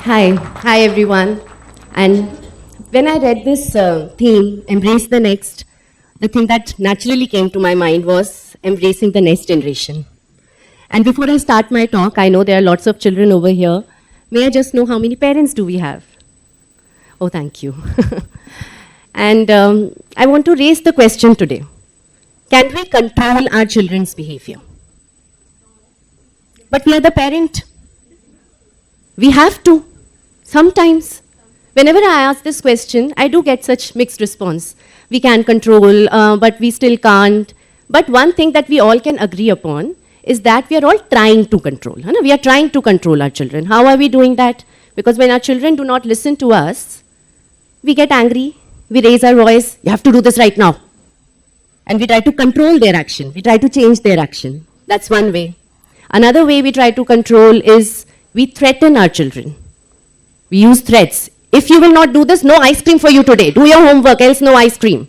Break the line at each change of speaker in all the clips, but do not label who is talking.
Hi everyone. And when I read this theme, Embrace the Next, the thing that naturally came to my mind was embracing the next generation. And before I start my talk, I know there are lots of children over here. May I just know how many parents do we have? Oh, thank you. And I want to raise the question today. Can we control our children's behavior? But we are the parent. We have to. Sometimes. Whenever I ask this question, I do get such mixed response. We can control, but we still can't. But one thing that we all can agree upon is that we are all trying to control. We are trying to control our children. How are we doing that? Because when our children do not listen to us, we get angry, we raise our voice, you have to do this right now. And we try to control their action. We try to change their action. That's one way. Another way we try to control is we threaten our children. We use threats. If you will not do this, no ice cream for you today. Do your homework, else no ice cream.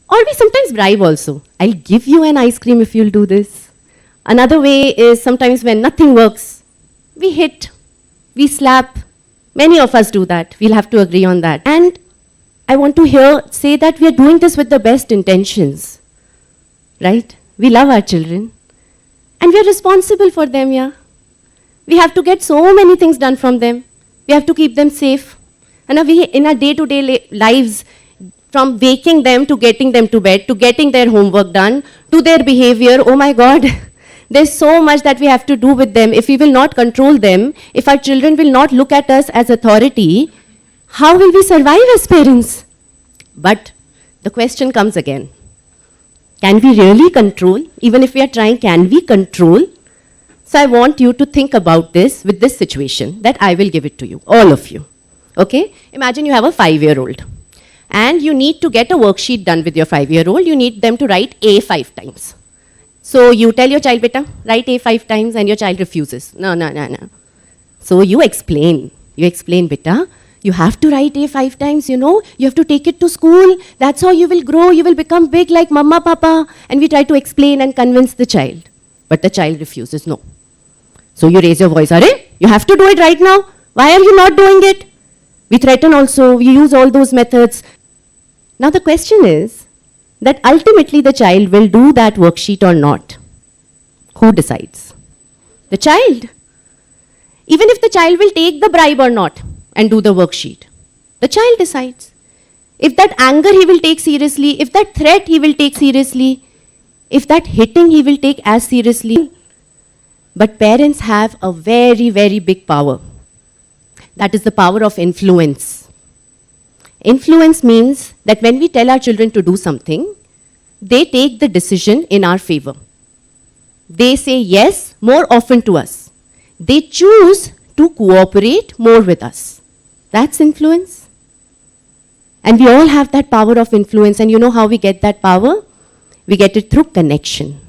Or we sometimes bribe also. I'll give you an ice cream if you'll do this. Another way is sometimes when nothing works, we hit, we slap. Many of us do that. We'll have to agree on that. And I want to say that we are doing this with the best intentions. Right? We love our children. And we are responsible for them, yeah. We have to get so many things done from them. We have to keep them safe. And we, in our day-to-day lives, from waking them to getting them to bed, to getting their homework done, to their behavior, oh my God, there's so much that we have to do with them. If we will not control them, if our children will not look at us as authority, how will we survive as parents? But the question comes again. Can we really control? Even if we are trying, can we control? So I want you to think about this with this situation that I will give it to you, all of you. Okay? Imagine you have a 5-year-old and you need to get a worksheet done with your 5-year-old. You need them to write A 5 times. So you tell your child, beta, write A 5 times, and your child refuses. No. So you explain, beta, you have to write A 5 times, you know, you have to take it to school. That's how you will grow, you will become big like mama, papa. And we try to explain and convince the child. But the child refuses, no. So you raise your voice, Are, you have to do it right now. Why are you not doing it? We threaten also, we use all those methods. Now the question is that ultimately the child will do that worksheet or not. Who decides? The child. Even if the child will take the bribe or not and do the worksheet, the child decides. If that anger he will take seriously, if that threat he will take seriously, if that hitting he will take as seriously. But parents have a very, very big power. That is the power of influence. Influence means that when we tell our children to do something, they take the decision in our favor. They say yes more often to us. They choose to cooperate more with us. That's influence. And we all have that power of influence. And you know how we get that power? We get it through connection.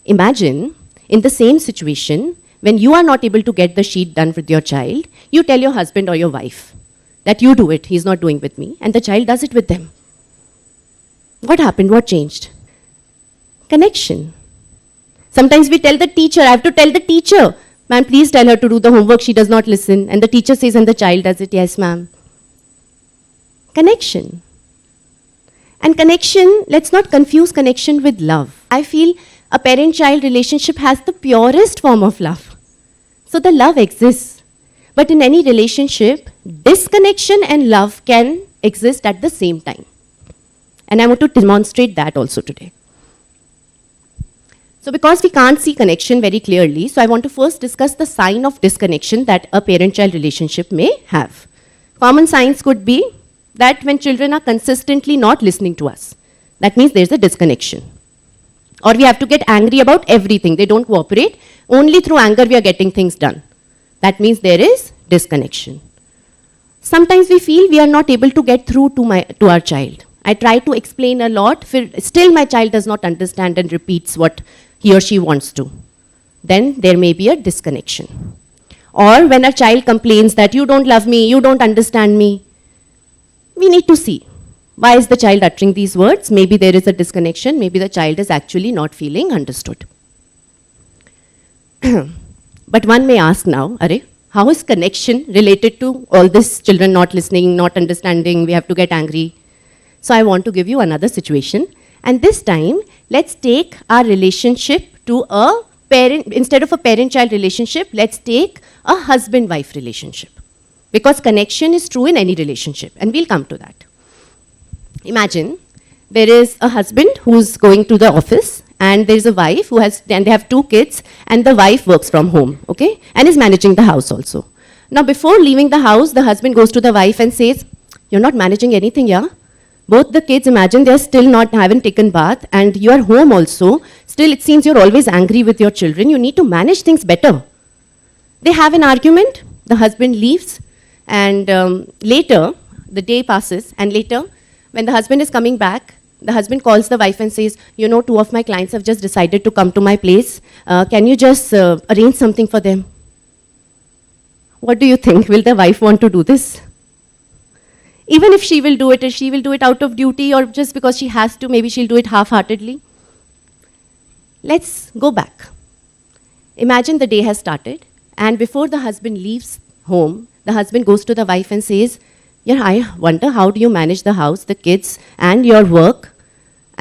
Imagine, in the same situation, when you are not able to get the sheet done with your child, you tell your husband or your wife that you do it, he's not doing with me, and the child does it with them. What happened? What changed? Connection. Sometimes we tell the teacher, I have to tell the teacher, ma'am, please tell her to do the homework, she does not listen. And the teacher says, and the child does it, yes, ma'am. Connection. And connection, let's not confuse connection with love. I feel a parent-child relationship has the purest form of love. So the love exists. But in any relationship, disconnection and love can exist at the same time. And I want to demonstrate that also today. So because we can't see connection very clearly, so I want to first discuss the sign of disconnection that a parent-child relationship may have. Common signs could be that when children are consistently not listening to us, that means there's a disconnection. Or we have to get angry about everything. They don't cooperate. Only through anger we are getting things done. That means there is disconnection. Sometimes we feel we are not able to get through to our child. I try to explain a lot, still my child does not understand and repeats what he or she wants to. Then there may be a disconnection. Or when a child complains that you don't love me, you don't understand me, we need to see, why is the child uttering these words? Maybe there is a disconnection, maybe the child is actually not feeling understood. But one may ask now, Are, How is connection related to all this children not listening, not understanding, we have to get angry? So I want to give you another situation. And this time, let's take our relationship to a parent, instead of a parent-child relationship, let's take a husband-wife relationship. Because connection is true in any relationship, and we'll come to that. Imagine there is a husband who's going to the office, and there's a wife who has, and they have 2 kids, and the wife works from home, okay? And is managing the house also. Now, before leaving the house, the husband goes to the wife and says, "You're not managing anything, yeah? Both the kids, imagine they're still not, haven't taken bath, and you're home also. Still, it seems you're always angry with your children. You need to manage things better." They have an argument. The husband leaves, and later, the day passes, and later, when the husband is coming back, the husband calls the wife and says, "You know, 2 of my clients have just decided to come to my place. Can you just arrange something for them?" What do you think? Will the wife want to do this? Even if she will do it, if she will do it out of duty or just because she has to, maybe she'll do it half-heartedly. Let's go back. Imagine the day has started, and before the husband leaves home, the husband goes to the wife and says, "Yeah, I wonder how do you manage the house, the kids, and your work?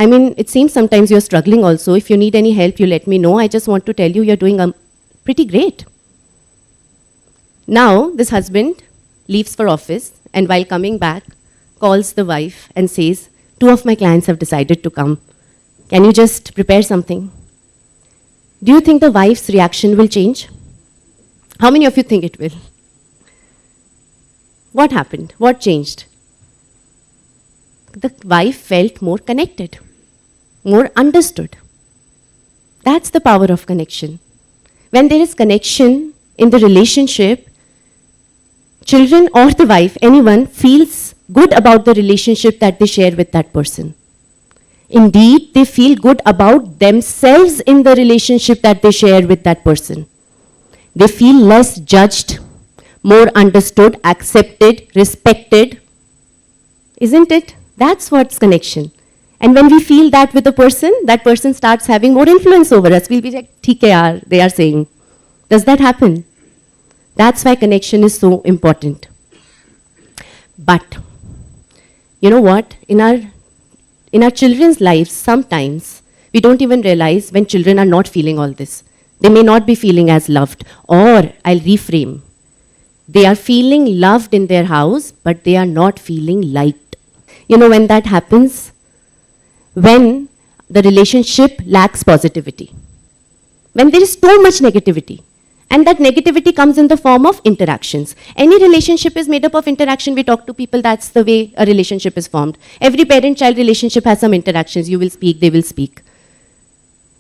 I mean, it seems sometimes you're struggling also. If you need any help, you let me know. I just want to tell you you're doing pretty great." Now, this husband leaves for office, and while coming back, calls the wife and says, "2 of my clients have decided to come. Can you just prepare something?" Do you think the wife's reaction will change? How many of you think it will? What happened? What changed? The wife felt more connected, more understood. That's the power of connection. When there is connection in the relationship, children or the wife, anyone feels good about the relationship that they share with that person. Indeed, they feel good about themselves in the relationship that they share with that person. They feel less judged, more understood, accepted, respected. Isn't it? That's what's connection. And when we feel that with a person, that person starts having more influence over us. We'll be like, "Theek hai yaar," they are saying. Does that happen? That's why connection is so important. But, you know what? In our children's lives, sometimes we don't even realize when children are not feeling all this. They may not be feeling as loved. Or, I'll reframe. They are feeling loved in their house, but they are not feeling liked. You know when that happens? When the relationship lacks positivity. When there is too much negativity. And that negativity comes in the form of interactions. Any relationship is made up of interaction. We talk to people, that's the way a relationship is formed. Every parent-child relationship has some interactions. You will speak, they will speak.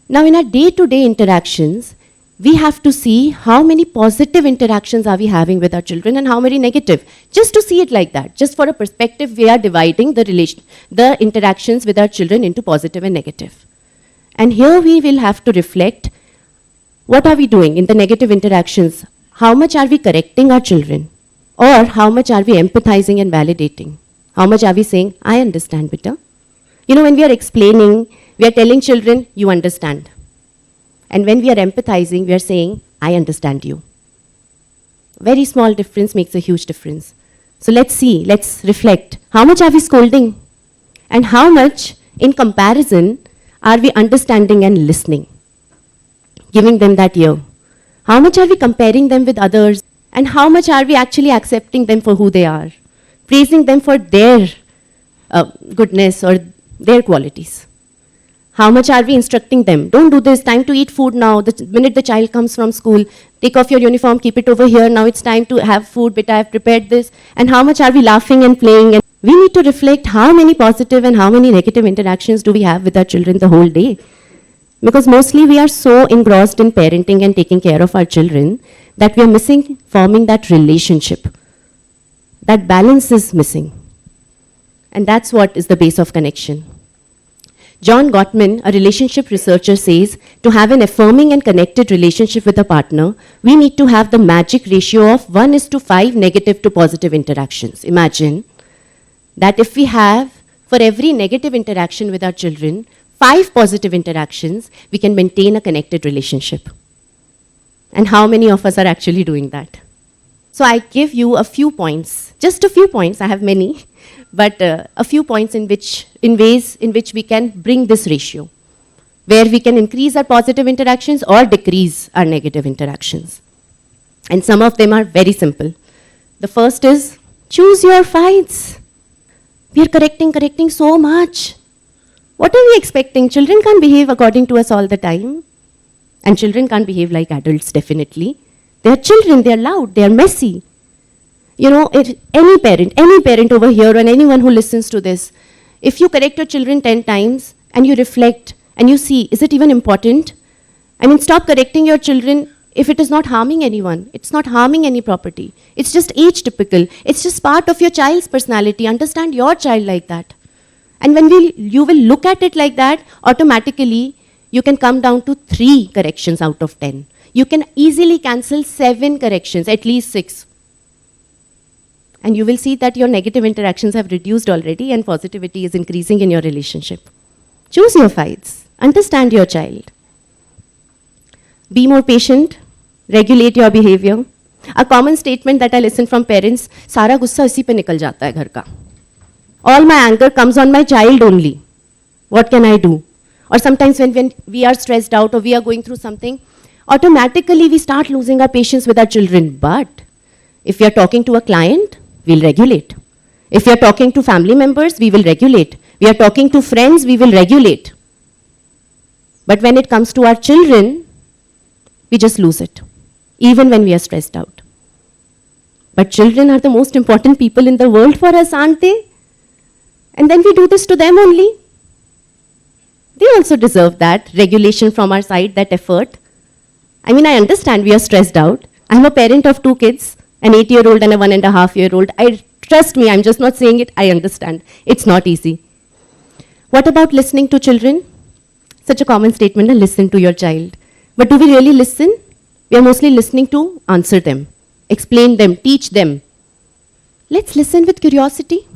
Now in our day-to-day interactions, we have to see how many positive interactions are we having with our children and how many negative. Just to see it like that. Just for a perspective, we are dividing the interactions with our children into positive and negative. And here we will have to reflect, what are we doing in the negative interactions? How much are we correcting our children? Or how much are we empathizing and validating? How much are we saying, "I understand, beta"? You know, when we are explaining, we are telling children, "You understand." And when we are empathizing, we are saying, "I understand you." Very small difference makes a huge difference. So let's see, let's reflect. How much are we scolding? And how much, in comparison, are we understanding and listening? Giving them that ear. How much are we comparing them with others? And how much are we actually accepting them for who they are? Praising them for their goodness or their qualities. How much are we instructing them? Don't do this, time to eat food now. The minute the child comes from school, take off your uniform, keep it over here. Now it's time to have food, beta, I've prepared this. And how much are we laughing and playing? And we need to reflect how many positive and how many negative interactions do we have with our children the whole day. Because mostly we are so engrossed in parenting and taking care of our children that we are missing forming that relationship. That balance is missing. And that's what is the base of connection. John Gottman, a relationship researcher, says to have an affirming and connected relationship with a partner, we need to have the magic ratio of 1:5 negative to positive interactions. Imagine that if we have, for every negative interaction with our children, 5 positive interactions, we can maintain a connected relationship. And how many of us are actually doing that? So I give you a few points, just a few points, I have many, but a few points in ways in which we can bring this ratio, where we can increase our positive interactions or decrease our negative interactions. And some of them are very simple. The first is, choose your fights. We are correcting so much. What are we expecting? Children can't behave according to us all the time. And children can't behave like adults, definitely. They are children, they are loud, they are messy. You know, any parent over here and anyone who listens to this, if you correct your children 10 times and you reflect and you see, is it even important? I mean, stop correcting your children if it is not harming anyone. It's not harming any property. It's just age typical. It's just part of your child's personality. Understand your child like that. And when you will look at it like that, automatically you can come down to 3 corrections out of 10. You can easily cancel 7 corrections, at least 6. And you will see that your negative interactions have reduced already and positivity is increasing in your relationship. Choose your fights. Understand your child. Be more patient. Regulate your behavior. A common statement that I listen from parents, सारा गुस्सा इसी पे निकल जाता है घर का. All my anger comes on my child only. What can I do? Or sometimes when we are stressed out or we are going through something, automatically we start losing our patience with our children. But if we are talking to a client, we'll regulate. If we are talking to family members, we will regulate. We are talking to friends, we will regulate. But when it comes to our children, we just lose it, even when we are stressed out. But children are the most important people in the world for us, aren't they? And then we do this to them only. They also deserve that regulation from our side, that effort. I mean, I understand we are stressed out. I'm a parent of 2 kids, an 8-year-old and a 1.5-year-old. Trust me, I'm just not saying it, I understand. It's not easy. What about listening to children? Such a common statement, listen to your child. But do we really listen? We are mostly listening to answer them, explain them, teach them. Let's listen with curiosity.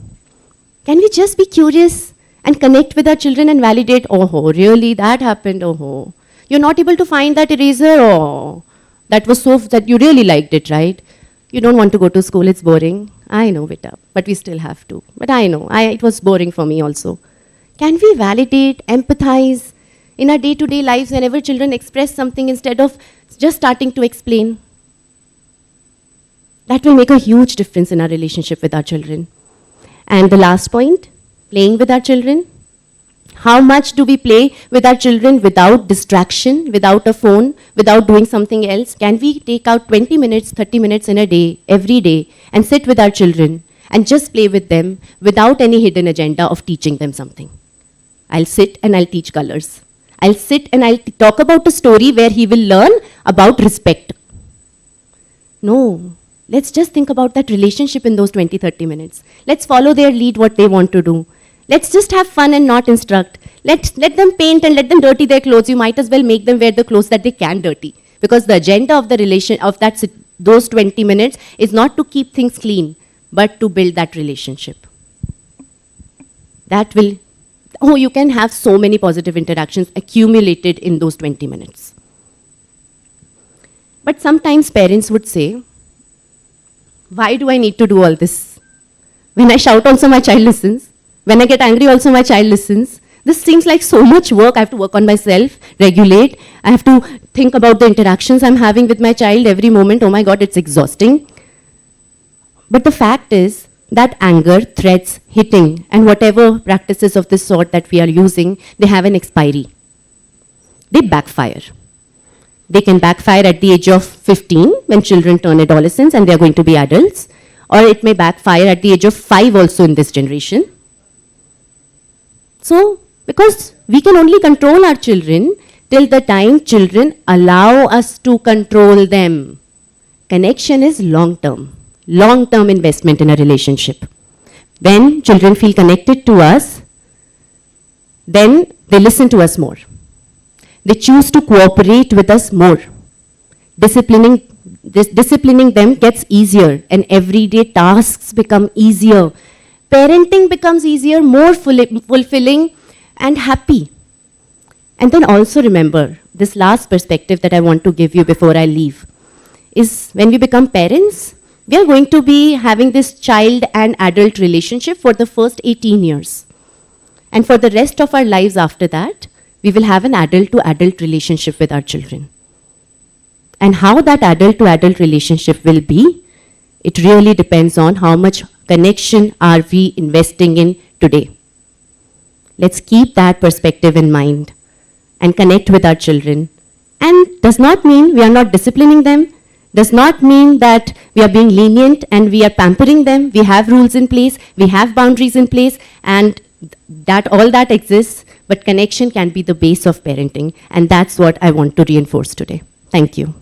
Can we just be curious and connect with our children and validate, oh, really, that happened, oh. You're not able to find that eraser, oh. That was so, that you really liked it, right? You don't want to go to school, it's boring. I know, beta, but we still have to. But I know, it was boring for me also. Can we validate, empathize in our day-to-day lives whenever children express something instead of just starting to explain? That will make a huge difference in our relationship with our children. And the last point, playing with our children. How much do we play with our children without distraction, without a phone, without doing something else? Can we take out 20 minutes, 30 minutes in a day, every day, and sit with our children and just play with them without any hidden agenda of teaching them something? I'll sit and I'll teach colors. I'll sit and I'll talk about a story where he will learn about respect. No. Let's just think about that relationship in those 20, 30 minutes. Let's follow their lead, what they want to do. Let's just have fun and not instruct. Let them paint and let them dirty their clothes. You might as well make them wear the clothes that they can dirty. Because the agenda of the relation, of those 20 minutes is not to keep things clean, but to build that relationship. That will, you can have so many positive interactions accumulated in those 20 minutes. But sometimes parents would say, why do I need to do all this? When I shout also my child listens. When I get angry also my child listens. This seems like so much work. I have to work on myself, regulate. I have to think about the interactions I'm having with my child every moment. Oh my God, it's exhausting. But the fact is that anger, threats, hitting, and whatever practices of this sort that we are using, they have an expiry. They backfire. They can backfire at the age of 15 when children turn adolescents and they are going to be adults. Or it may backfire at the age of 5 also in this generation. So, because we can only control our children till the time children allow us to control them. Connection is long-term investment in a relationship. When children feel connected to us, then they listen to us more. They choose to cooperate with us more. Disciplining them gets easier and everyday tasks become easier. Parenting becomes easier, more fulfilling and happy. And then also remember, this last perspective that I want to give you before I leave is when we become parents, We are going to be having this child and adult relationship for the first 18 years. And for the rest of our lives after that, we will have an adult to adult relationship with our children. And how that adult to adult relationship will be, it really depends on how much connection are we investing in today. Let's keep that perspective in mind and connect with our children. And does not mean we are not disciplining them, does not mean that we are being lenient and we are pampering them. We have rules in place, we have boundaries in place, and that all that exists, but connection can be the base of parenting, and that's what I want to reinforce today. Thank you.